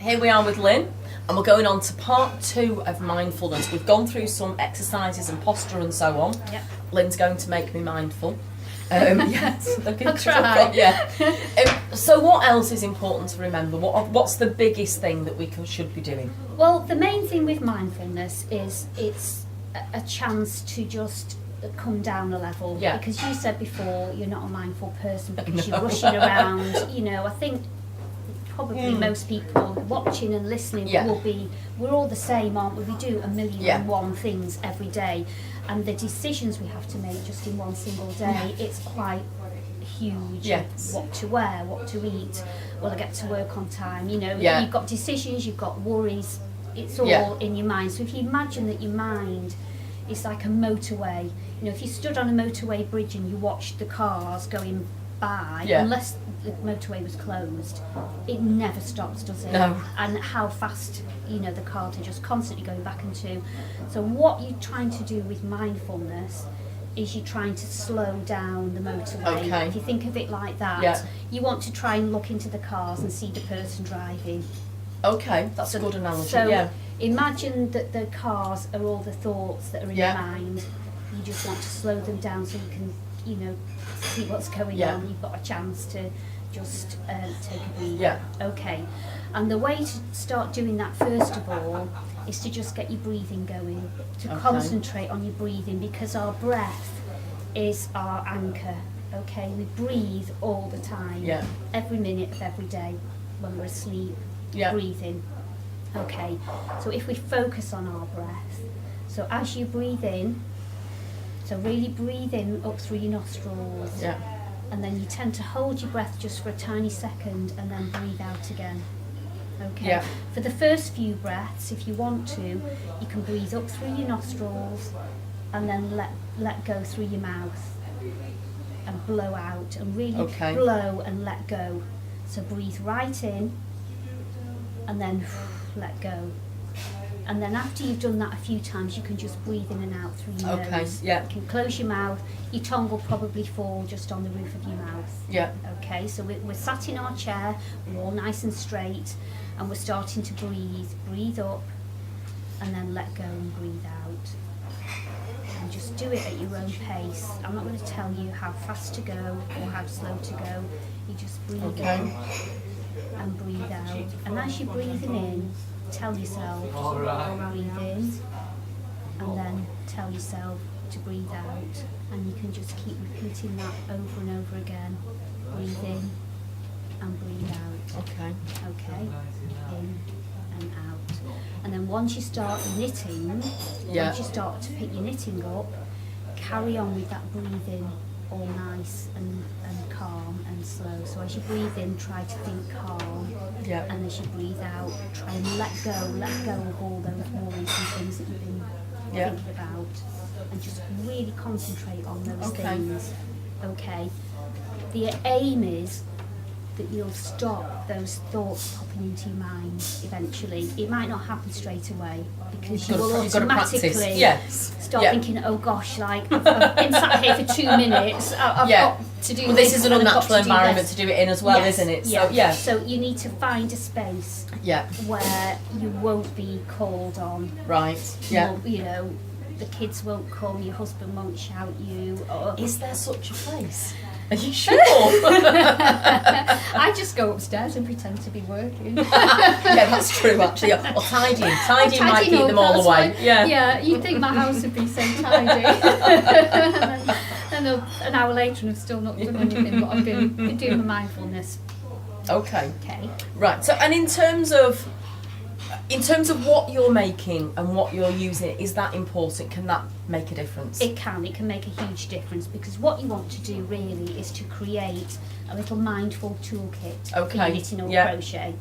Here we are with Lynne, and we're going on to part 2 of mindfulness. We've gone through some exercises and posture and so on. Yep. Lynne's going to make me mindful. Yes, the pictures I'll I've got, yeah. So what else is important to remember? What's the biggest thing that we should be doing? Well, the main thing with mindfulness is it's a chance to just come down a level. Yeah. Because you said before you're not a mindful person because No. you're rushing around. You know, I think probably most people watching and listening will be, we're all the same, aren't we? We do a million and one things every day. And the decisions we have to make just in one single day, it's quite huge. Yes. What to wear, what to eat, will I get to work on time? You know, Yeah. you've got decisions, you've got worries, it's all in your mind. So if you imagine that your mind is like a motorway, you know, if you stood on a motorway bridge and you watched the cars going by, unless the motorway was closed, it never stops, does it? No. And how fast, you know, the cars are just constantly going back and to. So what you're trying to do with mindfulness is you're trying to slow down the motorway. Okay. If you think of it like that, you want to try and look into the cars and see the person driving. Okay, that's a good analogy. So imagine that the cars are all the thoughts that are in your mind. You just want to slow them down so you can, you know, see what's going on. You've got a chance to just take a breather. Okay. And the way to start doing that, first of all, is to just get your breathing going, to concentrate on your breathing, because our breath is our anchor. Okay, we breathe all the time, every minute of every day when we're asleep, breathing. Okay, so if we focus on our breath, so as you breathe in, so really breathe in up through your nostrils, and then you tend to hold your breath just for a tiny second and then breathe out again. Okay. For the first few breaths, if you want to, you can breathe up through your nostrils and then let go through your mouth and blow out, and really blow and let go. So breathe right in and then let go. And then after you've done that a few times, you can just breathe in and out through your nose. You can close your mouth. Your tongue will probably fall just on the roof of your mouth. Okay, so we're sat in our chair, we're all nice and straight, and we're starting to breathe. Breathe up, and then let go and breathe out. And just do it at your own pace. I'm not going to tell you how fast to go or how slow to go. You just breathe in and breathe out. And as you're breathing in, tell yourself to breathe in, and then tell yourself to breathe out, and you can just keep repeating that over and over again. Breathe in and breathe out. Okay, in and out. And then once you start knitting, once you start to pick your knitting up, carry on with that breathing, all nice and calm and slow. So as you breathe in, try to think calm, and as you breathe out, try and let go of all those worries and things that you've been thinking about, and just really concentrate on those things. Okay. The aim is that you'll stop those thoughts popping into your mind eventually. It might not happen straight away, because you will automatically start thinking, oh gosh, like I've been sat here for 2 minutes, I've got to do this is an unnatural environment to do it in as well, isn't it? So you need to find a space where you won't be called on. You know, the kids won't come, your husband won't shout you. Or is there such a place? Are you sure? I just go upstairs and pretend to be working. That's true actually. Or tidying. Tidying might keep them all away. Yeah, you'd think my house would be so tidy. and an hour later and I've still not done anything, but I've been doing my mindfulness. Okay. Right, so and in terms of what you're making and what you're using, is that important? Can that make a difference? It can make a huge difference, because what you want to do really is to create a little mindful toolkit for your knitting or crochet.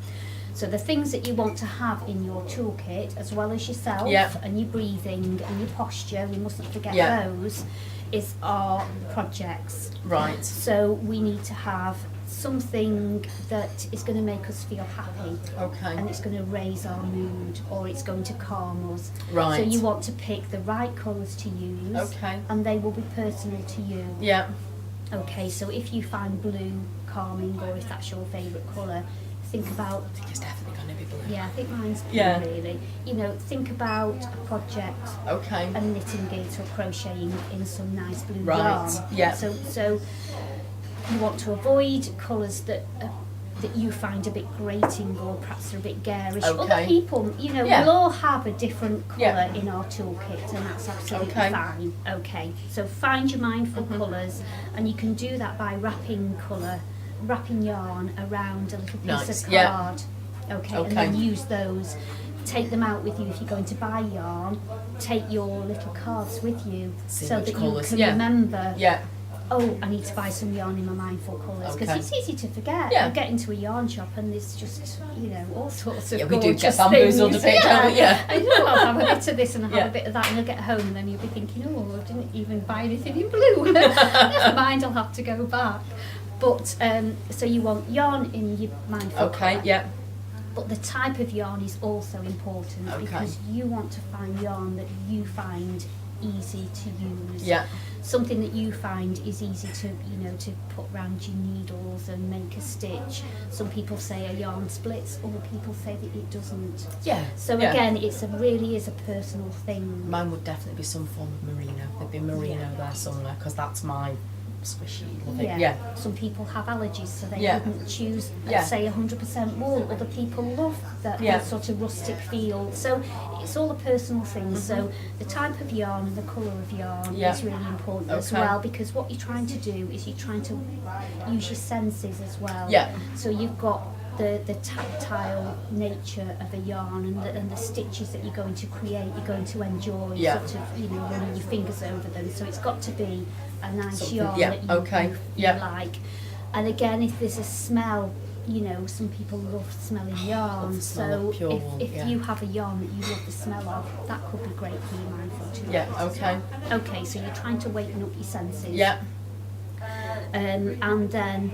So the things that you want to have in your toolkit, as well as yourself and your breathing and your posture, we mustn't forget those, is our projects. Right. So we need to have something that is going to make us feel happy, and it's going to raise our mood, or it's going to calm us. So you want to pick the right colours to use, and they will be personal to you. Okay, so if you find blue calming, or if that's your favourite colour, think about... I think it's definitely going to be blue. Yeah, I think mine's key, Yeah. really. You know, think about a project, Okay. a knitting it or crocheting in some nice blue Right, yarn. yeah. So you want to avoid colours that you find a bit grating or perhaps are a bit garish. Okay. Other people, you know, Yeah. we'll all have a different colour Yeah. in our toolkit, and that's absolutely Okay. fine. Okay, so find your mindful colours, and you can do that by wrapping yarn around a little piece Nice, of yeah. card. Okay, and Okay. then use those. Take them out with you if you're going to buy yarn. Take your little cards with you See so which that colours, you can yeah. remember. Yeah. Oh, I need to buy some yarn in my mindful colours, because Okay. it's easy to forget. Yeah. You get into a yarn shop and there's just, you know, all sorts of Yeah, we do gorgeous get bamboozled things. a bit, don't we? Yeah. I know, I'll have a bit of this and I'll have Yeah. a bit of that, and you'll get home and then you'll be thinking, oh, I didn't even buy anything in blue. Never mind, I'll have to go back. But, so you want yarn in your mindful Okay, colour. yeah. But the type of yarn is also important, Okay. because you want to find yarn that you find easy to use. Yeah. Something that you find is easy to, you know, to put round your needles and make a stitch. Some people say a yarn splits, other people say that it doesn't. Yeah. So yeah. again, really is a personal thing. Mine would definitely be some form of merino. There'd be merino Yeah. there somewhere, because that's my squishy loving. Yeah. Yeah. Some people have allergies, so they Yeah. wouldn't choose, Yeah. say, 100% wool. Other people love that Yeah. sort of rustic feel. So it's all a personal thing. So the type of yarn and the colour of yarn Yeah. is really important as Okay. well, because what you're trying to do is you're trying to use your senses as well. Yeah. So you've got the tactile nature of a yarn, and the stitches that you're going to create, you're going to enjoy, Yeah. sort of, you know, running your fingers over them. So it's got to be a nice Something- yarn yeah, that okay, you yeah. like. And again, if there's a smell, you know, some people love smelling yarn. Love the smell So of pure wool, if yeah. you have a yarn that you love the smell of, that could be great for your mindful too. Yeah, okay. Okay, so you're trying to waken up your senses. Yeah. And then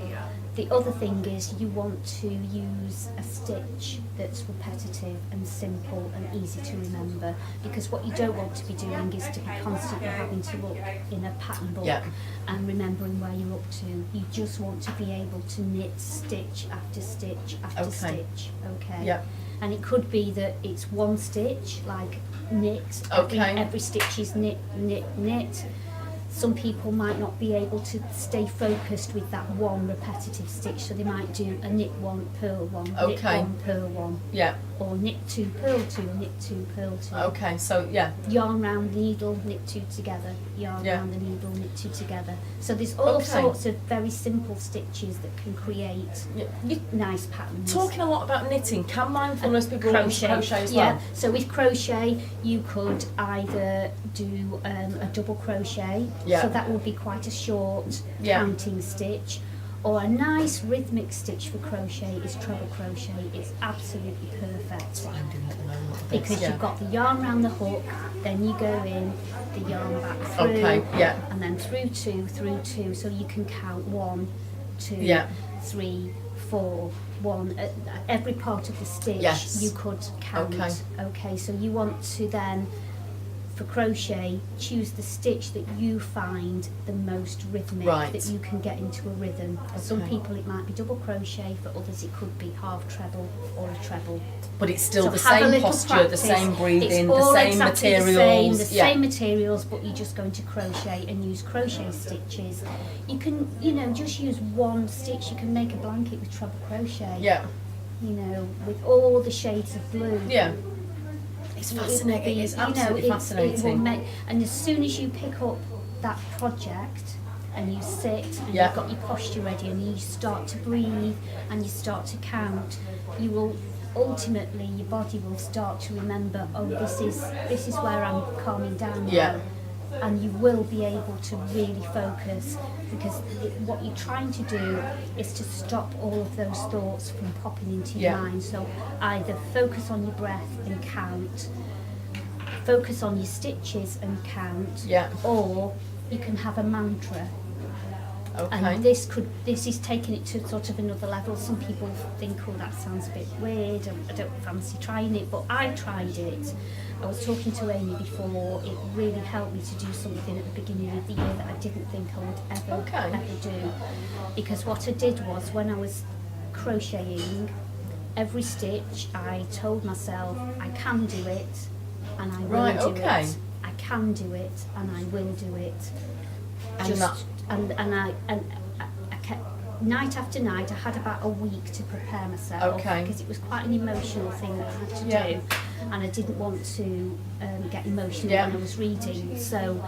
the other thing is you want to use a stitch that's repetitive and simple and easy to remember, because what you don't want to be doing is to be constantly having to look in a pattern book Yeah. and remembering where you're up to. You just want to be able to knit stitch after stitch after Okay. stitch. Okay. Yeah. And it could be that it's one stitch, like knit. Okay. Every stitch is knit, knit, knit. Some people might not be able to stay focused with that one repetitive stitch, so they might do a knit one, purl one, knit Okay. one, purl one, Yeah. or knit two, purl two, knit two, purl two. Okay. So yeah. Yarn round the needle, knit two together, yarn Yeah. round the needle, knit two together. So there's all Okay. sorts of very simple stitches that can create Yeah. You nice patterns. talking a lot about knitting. Can mindfulness be brought into crochet as Yeah, well? so with crochet you could either do a double crochet, Yeah. so that would be quite a short Yeah. counting stitch, or a nice rhythmic stitch for crochet is treble crochet. It's absolutely perfect That's what I'm doing at the moment. with this, because yeah. you've got the yarn round the hook, then you go in, the yarn back through, Okay. Yeah. and then through two, so you can count 1, 2, Yeah. 3, 4, 1. At every part of the stitch Yes. you could count. Okay. Okay, so you want to then, for crochet, choose the stitch that you find the most rhythmic, Right. that you can get into a rhythm. For some Okay. people it might be double crochet, for others it could be half treble or a treble. But it's still So the have a same little posture, practice. the same breathing, It's the all same exactly materials. the yeah. same materials, but you're just going to crochet and use crochet stitches. You can, you know, just use one stitch. You can make a blanket with treble crochet. Yeah. You know, with all the shades of blue. Yeah. It's It will fascinating. be, It's you know, absolutely It will fascinating. make, and as soon as you pick up that project and you sit and Yeah. you've got your posture ready and you start to breathe and you start to count, you will ultimately, your body will start to remember, oh, this is where I'm calming down now. Yeah. And you will be able to really focus, because what you're trying to do is to stop all of those thoughts from popping into your Yeah. mind. So either focus on your breath and count, focus on your stitches and count, Yeah. or you can have a mantra. Okay. And this is taking it to sort of another level. Some people think, oh, that sounds a bit weird, I don't fancy trying it, but I tried it. I was talking to Amy before. It really helped me to do something at the beginning of the year that I didn't think I would ever do. Because what I did was, when I was crocheting, every stitch I told myself I can do it and I will Right, do okay. it. I can do it and I will do it. And I kept, night after night, I had about a week to prepare myself, Okay. because it was quite an emotional thing that I had to do, and I didn't want to get emotional when I was reading, so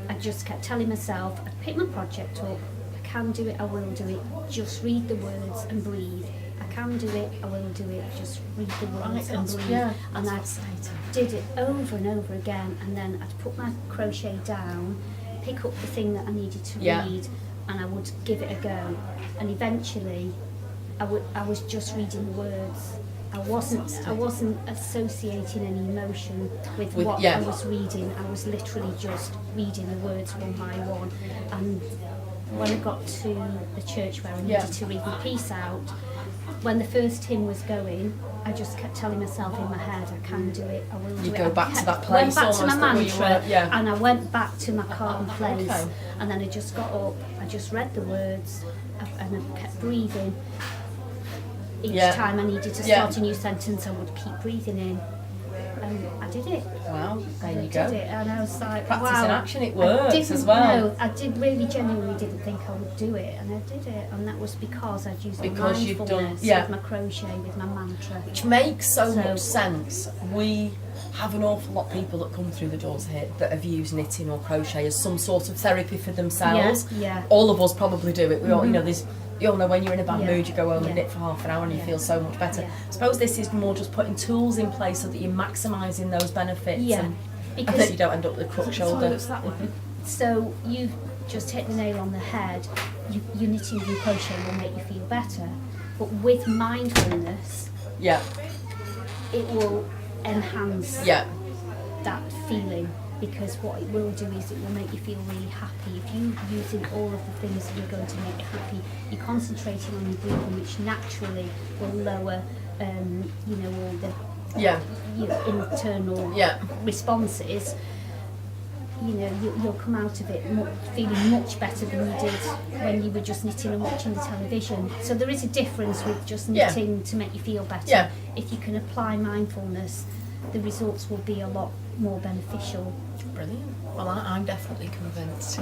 I just kept telling myself, I pick my project up, I can do it, I will do it, just read the words and breathe. I can do it, I will do it, just read the words and breathe. And I did it over and over again, and then I'd put my crochet down, pick up the thing that I needed to read, and I would give it a go. And eventually, I was just reading the words. I wasn't associating any emotion with what I was reading. I was literally just reading the words one by one. And when I got to the church where I needed to read my piece out, when the first hymn was going, I just kept telling myself in my head, I can do it, I will do it. You go back to that Went place back to my almost mantra, that and I went back to my calm place, Okay. and then I just got up, I just read the words, and I kept breathing. Each time I needed to start a new sentence, I would keep breathing in. And I did it. Wow, there you I go. did it, and I was like, Practice wow. in action, it works as well. No, I did really genuinely didn't think I would do it, and I did it, and that was because I'd used my mindfulness with my crochet, with my mantra. Which makes so much sense. We have an awful lot of people that come through the doors here that have used knitting or crochet as some sort of therapy for themselves. Yeah. All of us probably do it. We all, you know, you all know when you're in a bad mood, you go home and knit for half an hour and you feel so much better. I suppose this is more just putting tools in place so that you're maximising those benefits and that you don't end up with a crook shoulder. So you've just hit the nail on the head. Your knitting and crochet will make you feel better, but with mindfulness, it will enhance that feeling. Because what it will do is it will make you feel really happy. If you're using all of the things that are going to make you happy, you're concentrating on your breathing, which naturally will lower, you know, all the internal responses. You know, you'll come out of it feeling much better than you did when you were just knitting and watching the television. So there is a difference with just knitting to make you feel better. If you can apply mindfulness, the results will be a lot more beneficial. Brilliant. Well, I'm definitely convinced.